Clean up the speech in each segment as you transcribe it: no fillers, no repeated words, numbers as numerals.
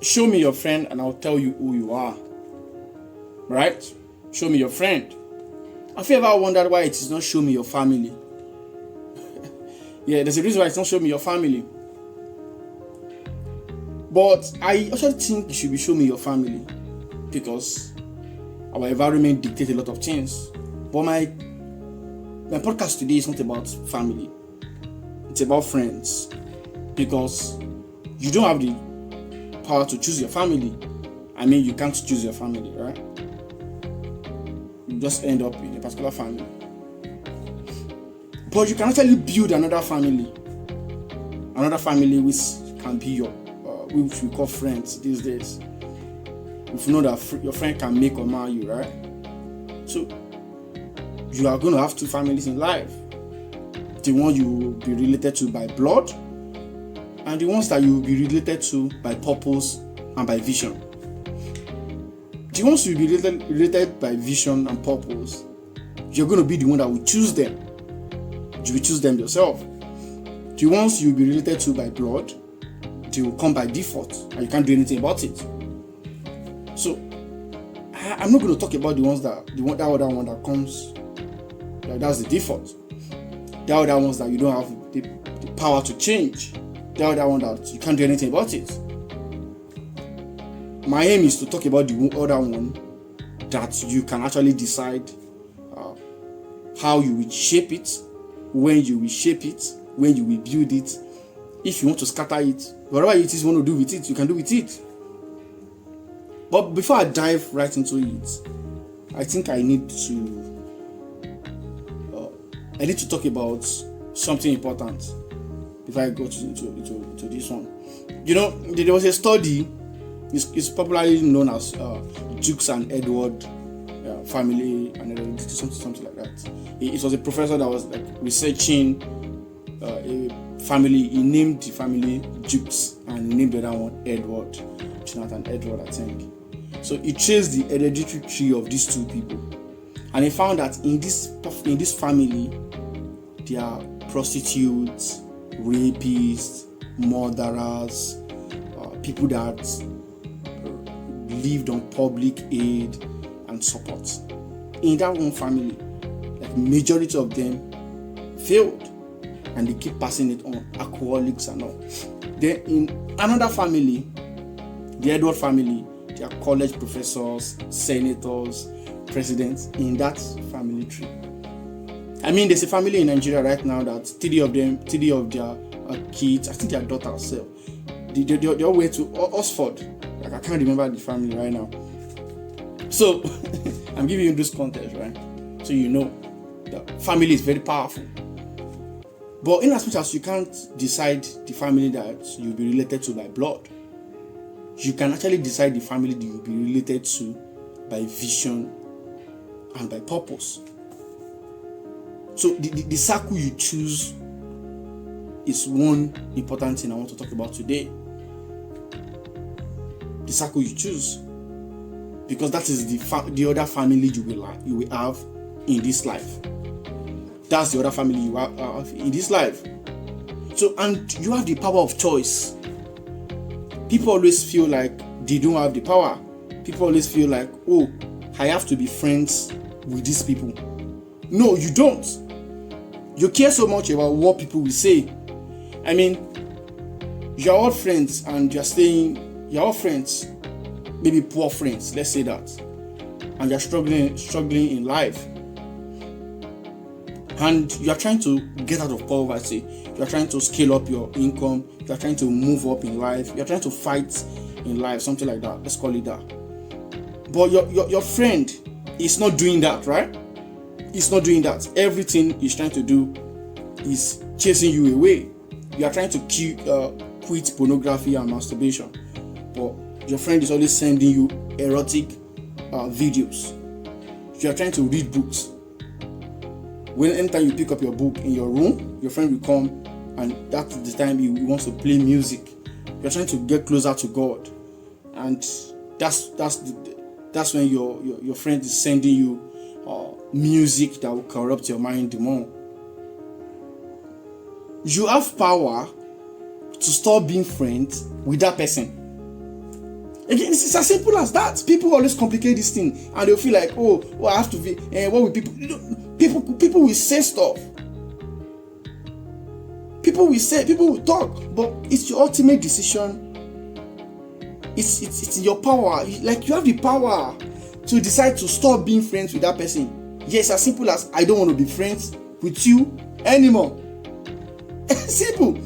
show me your friend and I'll tell you who you are. Right? Show me your friend. Have you ever wondered why it is not show me your family? Yeah, there's a reason why it's not show me your family. But I also think it should be show me your family, because our environment dictates a lot of things. But my podcast today is not about family. It's about friends. Because you don't have the power to choose your family. I mean, you can't choose your family, right? You just end up in a particular family. But you can actually build another family. Another family which can be your, which we call friends these days. If you know that your friend can make or marry you, right? So, you are going to have two families in life. The one you will be related to by blood, and the ones that you will be related to by purpose and by vision. The ones you will be related by vision and purpose, you're going to be the one that will choose them. You will choose them yourself. The ones you will be related to by blood, they will come by default, and you can't do anything about it. So, I'm not going to talk about that other one that comes, that's the default. The other ones that you don't have the power to change. The other one that you can't do anything about it. My aim is to talk about the other one that you can actually decide how you will shape it, when you will shape it, when you will build it. If you want to scatter it, whatever it is you want to do with it, you can do with it. But before I dive right into it, I think I need to talk about something important before I go to this one. You know, there was a study. It's popularly known as Jukes and Edward family and something like that. It was a professor that was like researching a family. He named the family Jukes and he named the other one Edward, Jonathan Edward, I think. So he traced the hereditary tree of these two people, and he found that in this family there are prostitutes, rapists, murderers, people that lived on public aid and support. In that one family, like majority of them failed, and they keep passing it on, alcoholics and all. Then in another family, the Edward family, there are college professors, senators, presidents in that family tree. I mean, there's a family in Nigeria right now that three of their kids, I think their daughter herself, they all went to Oxford. Like, I can't remember the family right now. So I'm giving you this context, right? So you know that family is very powerful. But in as much as you can't decide the family that you'll be related to by blood, you can actually decide the family that you'll be related to by vision and by purpose. So the circle you choose is one important thing I want to talk about today. The circle you choose, because that is the other family you will have in this life. That's the other family you have in this life. So, and you have the power of choice. People always feel like they don't have the power. People always feel like, oh, I have to be friends with these people. No, you don't. You care so much about what people will say. I mean, you're all friends and you're all friends, maybe poor friends, let's say that, and you're struggling in life, and you're trying to get out of poverty, you're trying to scale up your income, you're trying to move up in life, you're trying to fight in life, something like that, let's call it that. But your friend is not doing that, right? It's not doing that. Everything he's trying to do is chasing you away. You are trying to quit pornography and masturbation, but your friend is always sending you erotic videos. You are trying to read books. Anytime you pick up your book in your room, your friend will come, and that's the time he wants to play music. You're trying to get closer to God, and that's when your friend is sending you music that will corrupt your mind the more. You have power to stop being friends with that person. Again, it's as simple as that. People always complicate this thing, and they'll feel like, oh, I have to be. What will people? People will say stuff. People will talk, but it's your ultimate decision. It's in your power. Like, you have the power to decide to stop being friends with that person. Yes, as simple as, I don't want to be friends with you anymore. Simple.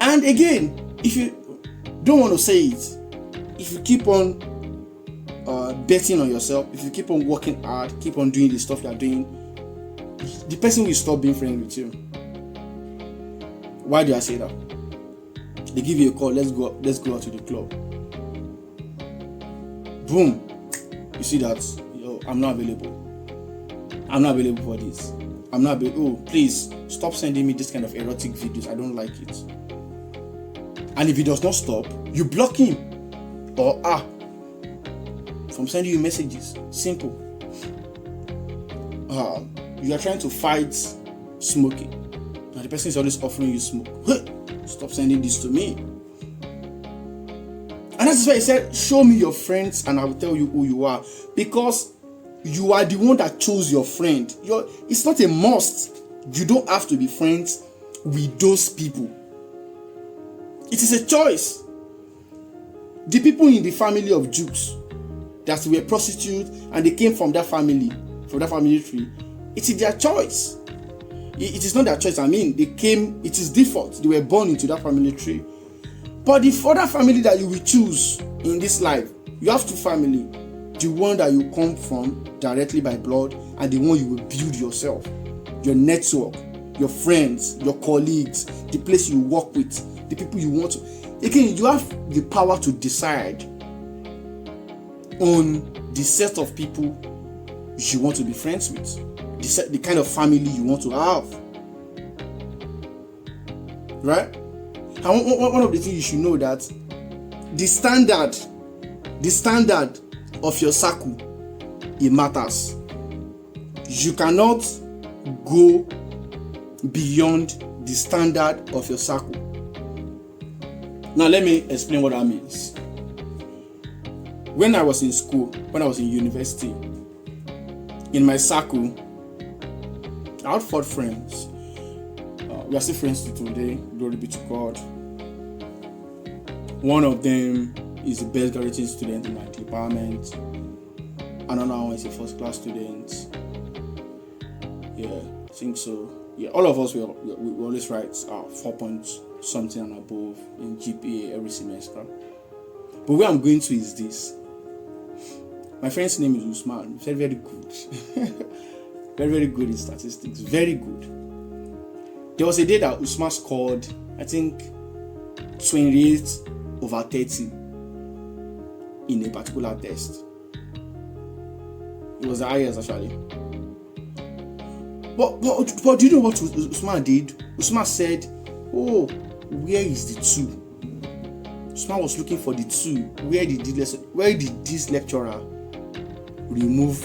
And again, if you don't want to say it, if you keep on betting on yourself, if you keep on working hard, keep on doing the stuff you are doing, the person will stop being friends with you. Why do I say that? They give you a call, let's go out to the club. Boom. You see that, I'm not available. I'm not available for this. I'm not available. Oh, please stop sending me this kind of erotic videos. I don't like it. And if he does not stop, you block him. Or from sending you messages. Simple. You are trying to fight smoking, and the person is always offering you smoke. Stop sending this to me. And that's why he said, show me your friends and I will tell you who you are. Because you are the one that chose your friend. It's not a must. You don't have to be friends with those people. It is a choice. The people in the family of Jews that were prostitutes and they came from that family tree, it is their choice. It is not their choice. It is default. They were born into that family tree. But the other family that you will choose in this life, you have two families. The one that you come from directly by blood, and the one you will build yourself. Your network, your friends, your colleagues, the place you work with, the people you want to. Again, you have the power to decide on the set of people you want to be friends with, the kind of family you want to have. Right? And one of the things you should know, that the standard of your circle, it matters. You cannot go beyond the standard of your circle. Now let me explain what that means. When I was in school, when I was in university, in my circle, I had 4 friends. We are still friends till today. Glory be to God. One of them is the best graduating student in my department. Another one is a first class student. Yeah, I think so. Yeah, all of us we always write 4 points something and above in GPA every semester. But where I'm going to is this. My friend's name is Usman. Very, very good. Very, very good in statistics. Very good. There was a day that Usman scored, I think, 28/30 in a particular test. It was the highest actually. But do you know what Usman did? Usman said, "Oh, where is the 2?" Usman was looking for the 2. Where did this lecturer remove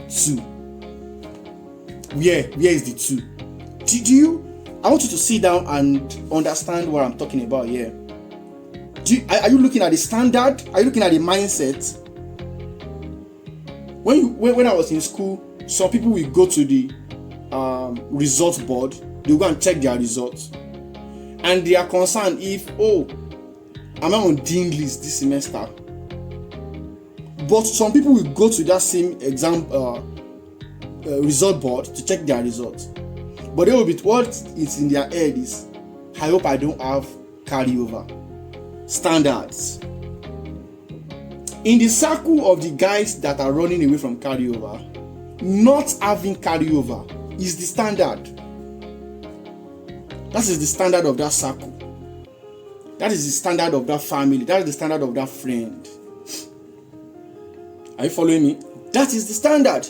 2? Where is the 2? I want you to sit down and understand what I'm talking about here. Are you looking at the standard? Are you looking at the mindset? When I was in school, some people will go to the results board. They go and check their results, and they are concerned if, am I on dean list this semester? But some people will go to that same exam result board to check their results. But they will be, what is in their head is, I hope I don't have carryover. Standards. In the circle of the guys that are running away from carryover, not having carryover is the standard. That is the standard of that circle. That is the standard of that family. That is the standard of that friend. Are you following me? That is the standard.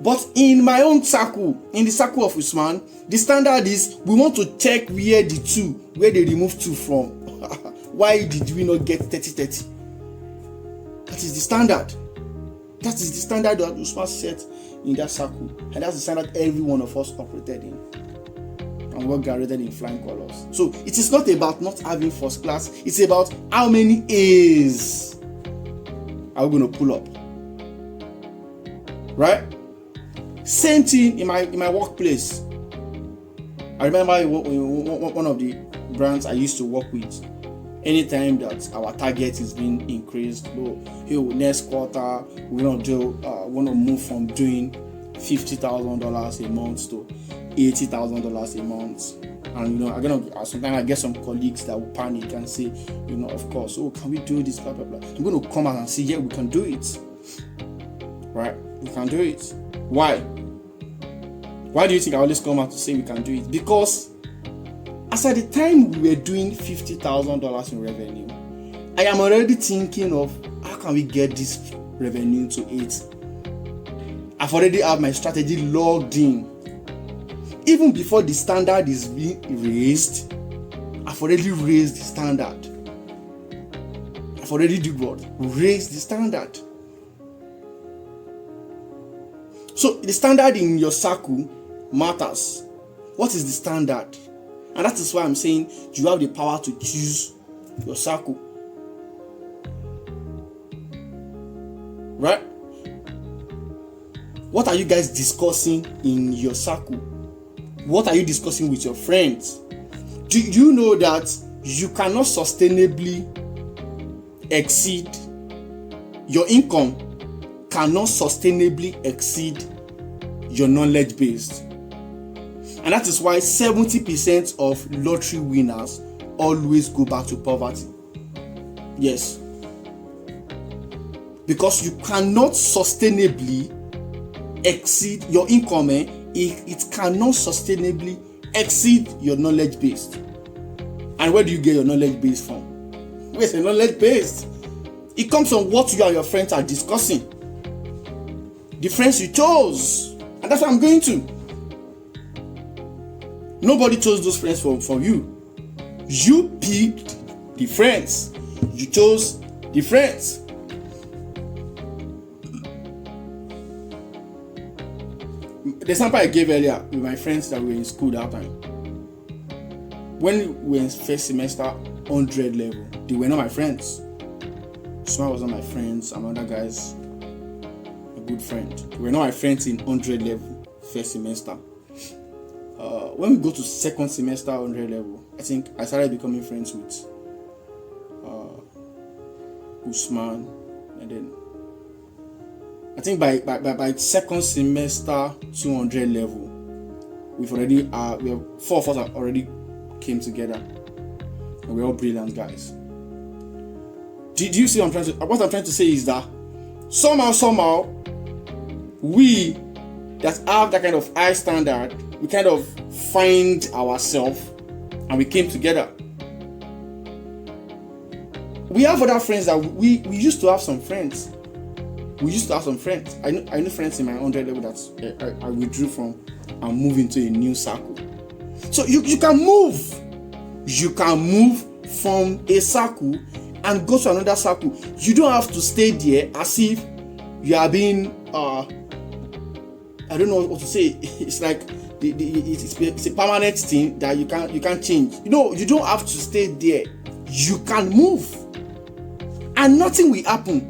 But in my own circle, in the circle of Usman, the standard is, we want to check where they removed 2 from. Why did we not get 30/30? That is the standard. That is the standard that Usman set in that circle. And that's the standard every one of us operated in. And and we all graduated in flying colors. So it is not about not having first class, it's about how many A's are we going to pull up. Right? Same thing in my workplace. I remember one of the brands I used to work with. Anytime that our target is being increased, next quarter we want to move from doing $50,000 a month to $80,000 a month. And sometimes I get some colleagues that will panic and say, of course, can we do this, blah blah blah. I'm going to come out and say, yeah, we can do it. Right? We can do it. Why? Why do you think I always come out to say we can do it? Because as at the time we were doing $50,000 in revenue, I am already thinking of how can we get this revenue to 8. I've already have my strategy logged in. Even before the standard is being raised, I've already raised the standard. I've already did what? Raised the standard. So the standard in your circle matters. What is the standard? And that is why I'm saying you have the power to choose your circle. Right? What are you guys discussing in your circle? What are you discussing with your friends? Do you know that you cannot sustainably exceed your income, cannot sustainably exceed your knowledge base? And that is why 70% of lottery winners always go back to poverty. Yes. Because you cannot sustainably exceed your income. It cannot sustainably exceed your knowledge base. And where do you get your knowledge base from? Where's your knowledge base? It comes from what you and your friends are discussing. The friends you chose. And that's what I'm going to. Nobody chose those friends for you. You picked the friends. You chose the friends. The example I gave earlier with my friends that were in school that time. When we were in first semester 100 level, they were not my friends. Smart was not my friends. Some other guys, a good friend. They were not my friends in 100 level first semester. When we go to second semester 100 level, I think I started becoming friends with Usman, and then I think by second semester 200 level, we have 4 of us have already came together, and we're all brilliant guys. Do you see what I'm trying to say is that somehow we that have that kind of high standard, we kind of find ourselves and we came together. We have other friends that we used to have some friends. I know friends in my 100 level that I withdrew from and move into a new circle. So you can move. You can move from a circle and go to another circle. You don't have to stay there as if you are being I don't know what to say. It's like it's a permanent thing that you can't change. You don't have to stay there. You can move, and nothing will happen.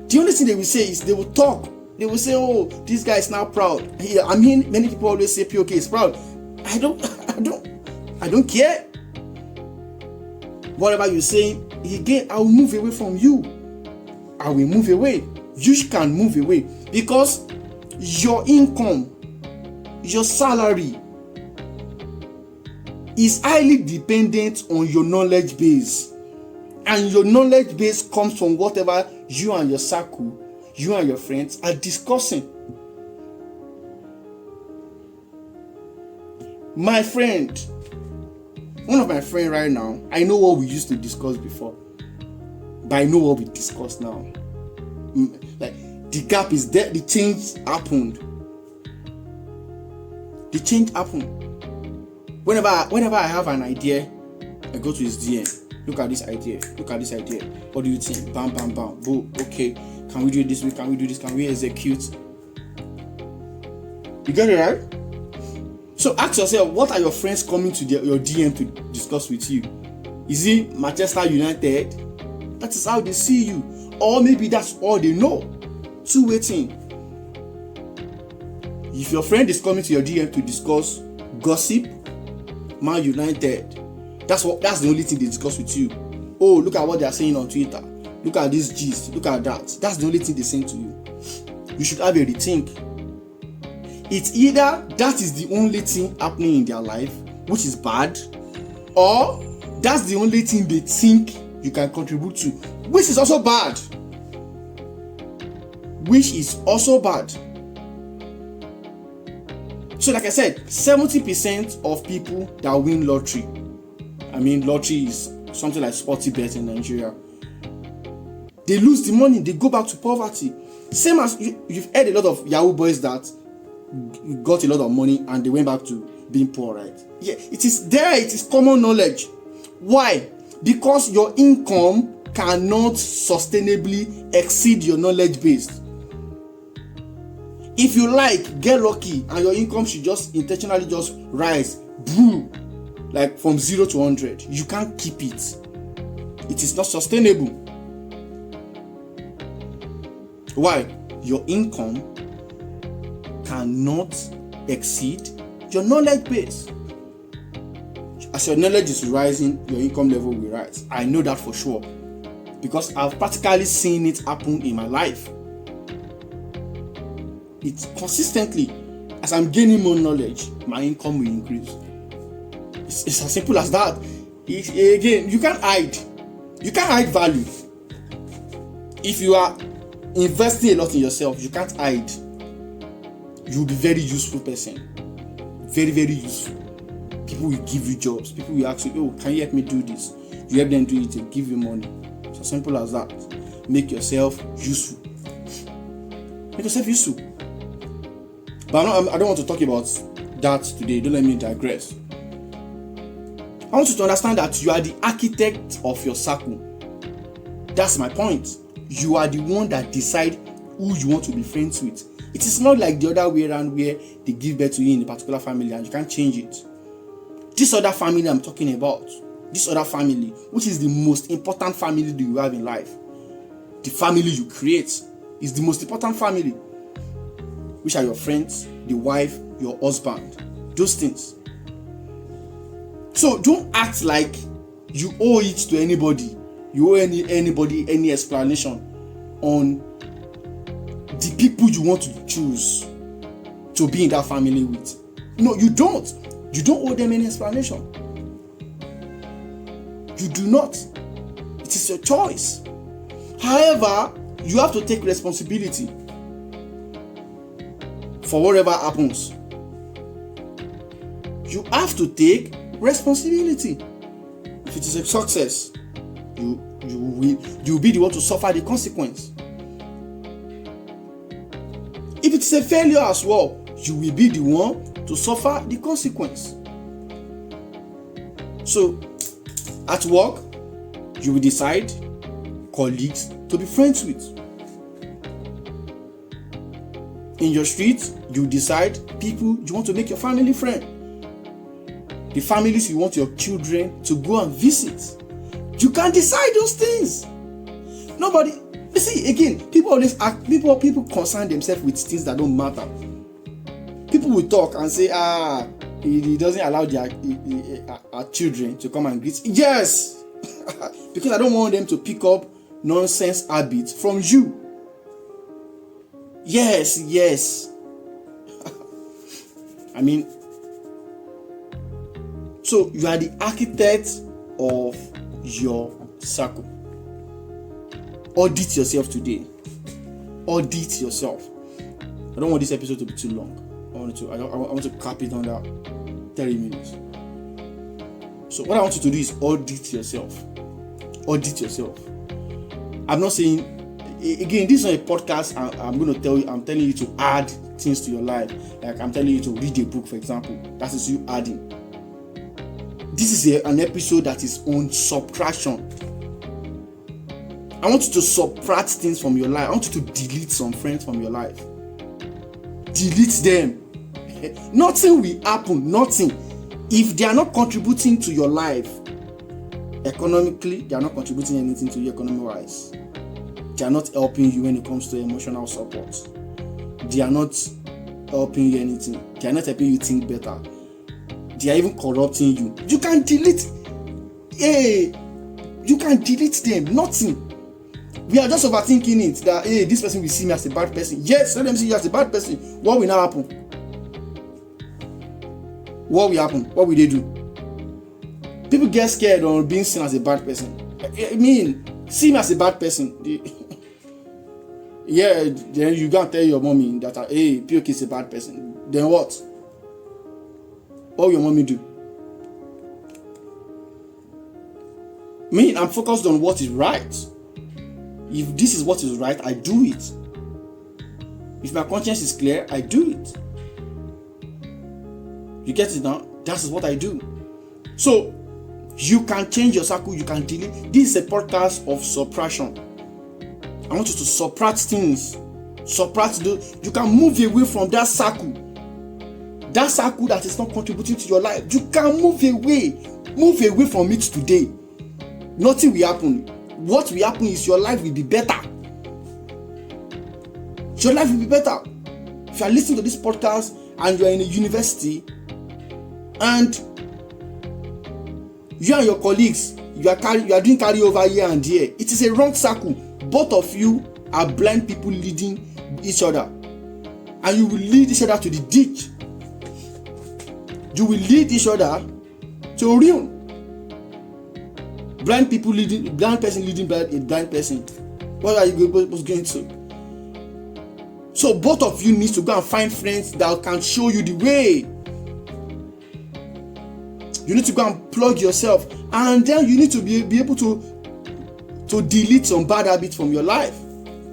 The only thing they will say is they will talk. They will say, "Oh, this guy is now proud." Yeah, I mean, many people always say POK is proud. I don't care. Whatever you say, again, I will move away from you. I will move away. You can move away because your income, your salary is highly dependent on your knowledge base. And your knowledge base comes from whatever you and your circle, you and your friends are discussing. My friend, one of my friends right now, I know what we used to discuss before, but I know what we discuss now. Like, the gap is there. The change happened. Whenever I have an idea, I go to his DM. Look at this idea. What do you think? Bam, bam, bam. Boom. Okay. Can we do it this way? Can we do this? Can we execute? You get it right? So ask yourself, what are your friends coming to your DM to discuss with you? Is it Manchester United? That is how they see you. Or maybe that's all they know. Two-way thing. If your friend is coming to your DM to discuss gossip, Man United, that's the only thing they discuss with you. Oh, look at what they are saying on Twitter. Look at this gist. Look at that. That's the only thing they say to you. You should have a rethink. It's either that is the only thing happening in their life, which is bad, or that's the only thing they think you can contribute to, which is also bad. Which is also bad. So like I said, 70% of people that win lottery, lottery is something like sporty bet in Nigeria, they lose the money, they go back to poverty. Same as you've heard a lot of Yahoo boys that got a lot of money and they went back to being poor, right? Yeah, it is common knowledge. Why? Because your income cannot sustainably exceed your knowledge base. If you get lucky and your income should just intentionally just rise, boom, like from 0 to 100, you can't keep it. It is not sustainable. Why? Your income cannot exceed your knowledge base. As your knowledge is rising, your income level will rise. I know that for sure, because I've practically seen it happen in my life. It's consistently, as I'm gaining more knowledge, my income will increase. It's as simple as that. Again, you can't hide. You can't hide value. If you are investing a lot in yourself, you can't hide. You'll be very useful person. Very, very useful. People will give you jobs. People will ask you, oh, can you help me do this? You help them do it, they'll give you money. It's as simple as that. Make yourself useful. Make yourself useful. But I don't want to talk about that today. Don't let me digress. I want you to understand that you are the architect of your circle. That's my point. You are the one that decide who you want to be friends with. It is not like the other way around where they give birth to you in a particular family and you can't change it. This other family I'm talking about, this other family, which is the most important family that you have in life, the family you create, is the most important family. Which are your friends, the wife, your husband, those things. So don't act like you owe it to anybody. You owe anybody any explanation on the people you want to choose to be in that family with. No, you don't. You don't owe them any explanation. You do not. It is your choice. However, you have to take responsibility for whatever happens. You have to take responsibility. If it is a success, you'll be the one to suffer the consequence. If it is a failure as well, you will be the one to suffer the consequence. So, at work, you will decide colleagues to be friends with. In your street, you decide people you want to make your family friend. The families you want your children to go and visit. You can decide those things. Nobody. You see, again, people always act. People concern themselves with things that don't matter. People will talk and say, he doesn't allow our children to come and greet. Yes, because I don't want them to pick up nonsense habits from you. Yes. So you are the architect of your circle. Audit yourself today. Audit yourself. I don't want this episode to be too long. I want to cap it under 30 minutes. So what I want you to do is audit yourself. Audit yourself. I'm not saying, again, this is not a podcast. I'm telling you to add things to your life. Like I'm telling you to read a book, for example. That is you adding. This is an episode that is on subtraction. I want you to subtract things from your life. I want you to delete some friends from your life. Delete them. Nothing will happen. Nothing. If they are not contributing to your life economically, they are not contributing anything to you economic-wise. They are not helping you when it comes to emotional support. They are not helping you anything. They are not helping you think better. They are even corrupting you. You can delete. You can delete them. Nothing. We are just overthinking it. That this person will see me as a bad person. Yes, let them see you as a bad person. What will now happen? What will happen? What will they do? People get scared on being seen as a bad person. I mean, see me as a bad person. Yeah, then you go and tell your mommy that POK is a bad person. Then what? What will your mommy do? Me, I'm focused on what is right. If this is what is right, I do it. If my conscience is clear, I do it. You get it now? That is what I do. So, you can change your circle, you can delete. This is a podcast of suppression. I want you to suppress things. Suppress those. You can move away from that circle. That circle that is not contributing to your life. You can move away. Move away from it today. Nothing will happen. What will happen is your life will be better. Your life will be better. If you are listening to this podcast and you are in a university and you and your colleagues, you are doing carryover here and there, it is a wrong circle. Both of you are blind people leading each other, and you will lead each other to the ditch. You will lead each other to ruin. Blind person leading a blind person. What are you going to? So both of you need to go and find friends that can show you the way. You need to go and plug yourself, and then you need to be able to delete some bad habits from your life.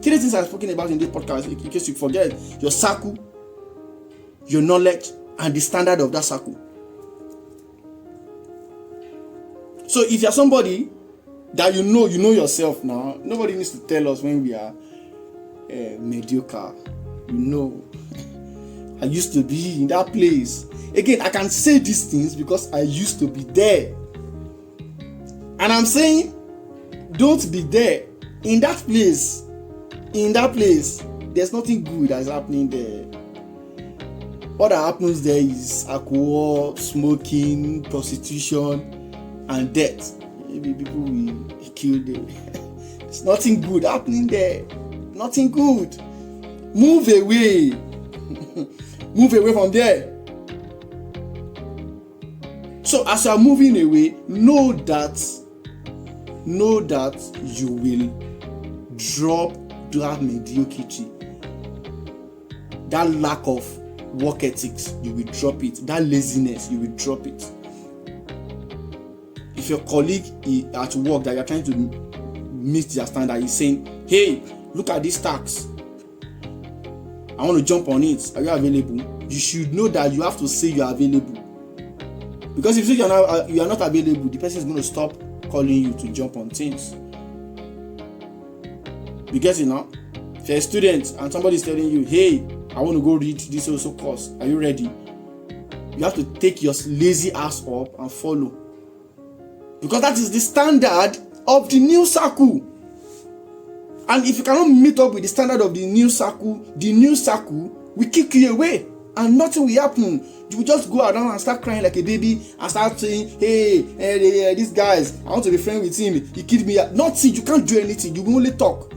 3 things I've spoken about in this podcast, in case you forget: your circle, your knowledge, and the standard of that circle. So if you're somebody that you know yourself now, nobody needs to tell us when we are mediocre. You know, I used to be in that place. Again, I can say these things because I used to be there. And I'm saying, don't be there. In that place, there's nothing good that's happening there. What that happens there is alcohol, smoking, prostitution, and death. Maybe people will kill them. There's nothing good happening there. Nothing good. Move away. Move away from there. So as you are moving away, know that you will drop that mediocrity, that lack of work ethics. You will drop it. That laziness, you will drop it. If your colleague at work that you're trying to meet their standard is saying, hey, look at this tax, I want to jump on it, are you available? You should know that you have to say you are available. Because if you are not available, the person is going to stop calling you to jump on things. You get it now? If you're a student and somebody is telling you, hey, I want to go read this also course, are you ready? You have to take your lazy ass up and follow. Because that is the standard of the new circle. And if you cannot meet up with the standard of the new circle will kick you away. And nothing will happen. You will just go around and start crying like a baby and start saying, hey, these guys, I want to be friends with him. He killed me. Nothing. You can't do anything. You will only talk.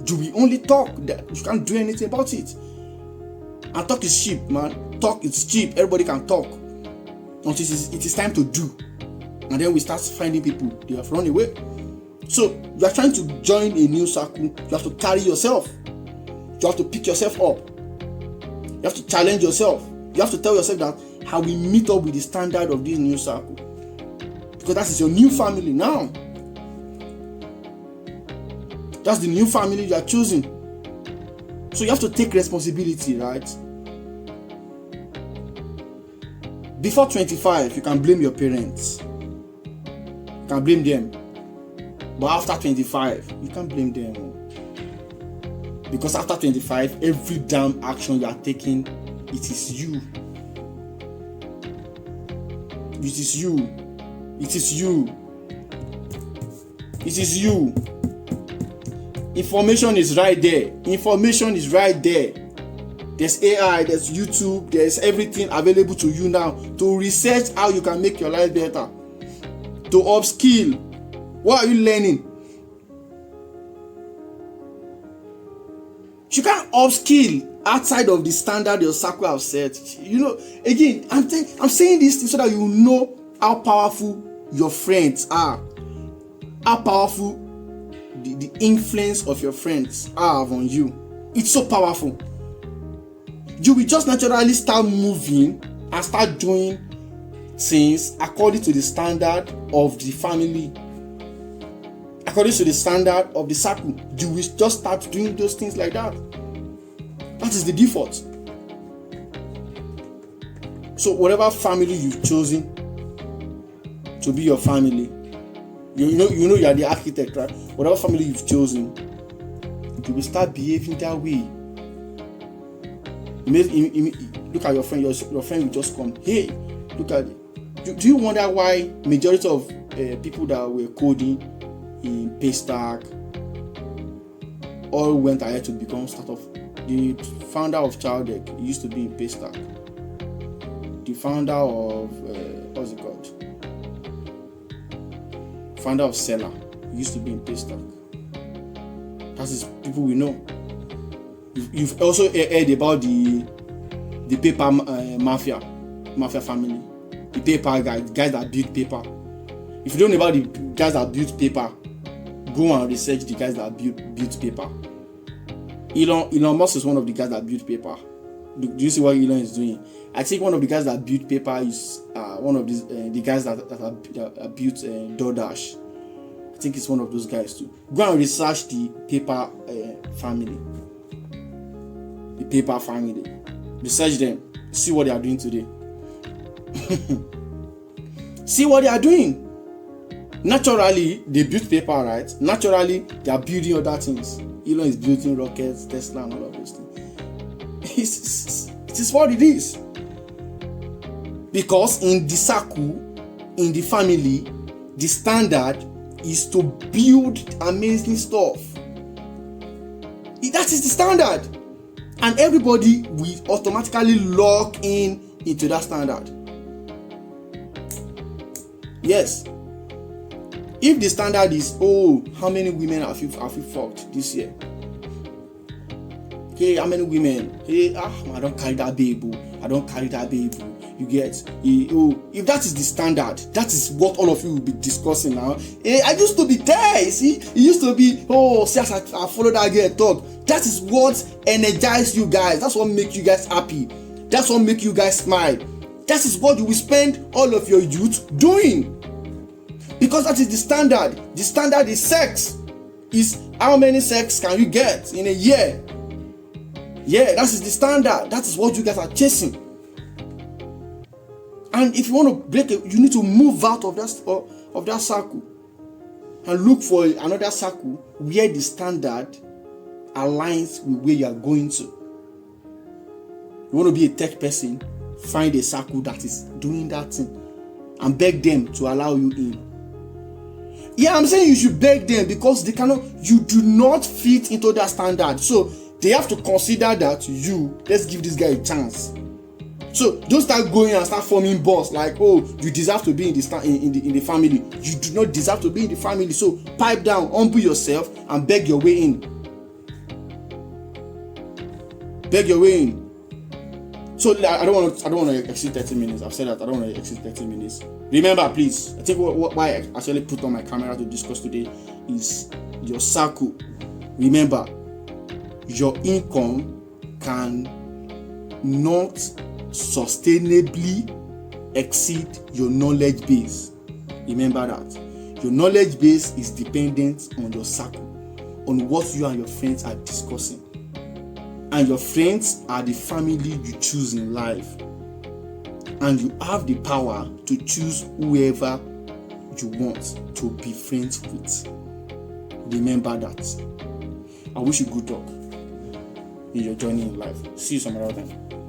You will only talk. You can't do anything about it. And talk is cheap, man. Talk is cheap. Everybody can talk. Until it is time to do. And then we start finding people. They have run away. So you are trying to join a new circle. You have to carry yourself. You have to pick yourself up. You have to challenge yourself. You have to tell yourself that how we meet up with the standard of this new circle. Because that is your new family now. That's the new family you are choosing. So you have to take responsibility, right? Before 25, you can blame your parents. You can blame them. But after 25, you can't blame them. Because after 25, every damn action you are taking, it is you. It is you. It is you. It is you. Information is right there. Information is right there. There's AI, there's YouTube, there's everything available to you now to research how you can make your life better. To upskill. What are you learning? You can't upskill outside of the standard your circle have set. Again, I'm saying this so that you know how powerful your friends are. How powerful the influence of your friends are on you. It's so powerful. You will just naturally start moving and start doing things according to the standard of the family, according to the standard of the circle. You will just start doing those things like that. That is the default. So whatever family you've chosen to be your family, you know you are the architect, right? Whatever family you've chosen, you will start behaving that way. Look at your friend. Your friend will just come. Hey, look at it. Do you wonder why majority of people that were coding in Paystack all went ahead to become startup? The founder of Childec used to be in Paystack. The founder of what's it called? Founder of Seller used to be in Paystack. That is people we know. You've also heard about the paper mafia family, the paper guys that build paper. If you don't know about the guys that build paper, go and research the guys that build paper. Elon Musk is one of the guys that build paper. Do you see what Elon is doing? I think one of the guys that build paper is one of the guys that built DoorDash. I think it's one of those guys too. Go and research the paper family. The paper family. Research them. See what they are doing today. See what they are doing. Naturally, they build paper, right? Naturally, they are building other things. Elon is building rockets, Tesla, and all of those things. It is what it is. Because in the circle, in the family, the standard is to build amazing stuff. That is the standard. And everybody will automatically lock into that standard. Yes. If the standard is, how many women have you fucked this year? Hey, how many women? Hey, I don't carry that baby. I don't carry that baby. You get? If that is the standard, that is what all of you will be discussing now. Hey, I used to be there. See, it used to be, see, as I follow that girl talk. That is what energizes you guys. That's what makes you guys happy. That's what makes you guys smile. That is what you will spend all of your youth doing. Because that is the standard. The standard is sex. Is how many sex can you get in a year? Yeah, that is the standard. That is what you guys are chasing. And if you want to break it, you need to move out of that circle and look for another circle where the standard aligns with where you are going to. You want to be a tech person, find a circle that is doing that thing and beg them to allow you in. Yeah, I'm saying you should beg them because you do not fit into that standard. So they have to consider that let's give this guy a chance. So don't start going and start forming boss like, you deserve to be in the family. You do not deserve to be in the family. So pipe down, humble yourself and beg your way in. Beg your way in. So I don't want to exceed 30 minutes. I've said that I don't want to exceed 30 minutes. Remember, please, I think why I actually put on my camera to discuss today is your circle. Remember, your income can not sustainably exceed your knowledge base. Remember that. Your knowledge base is dependent on your circle, on what you and your friends are discussing. And your friends are the family you choose in life. And you have the power to choose whoever you want to be friends with. Remember that. I wish you good luck. in your journey in life. See you some other time.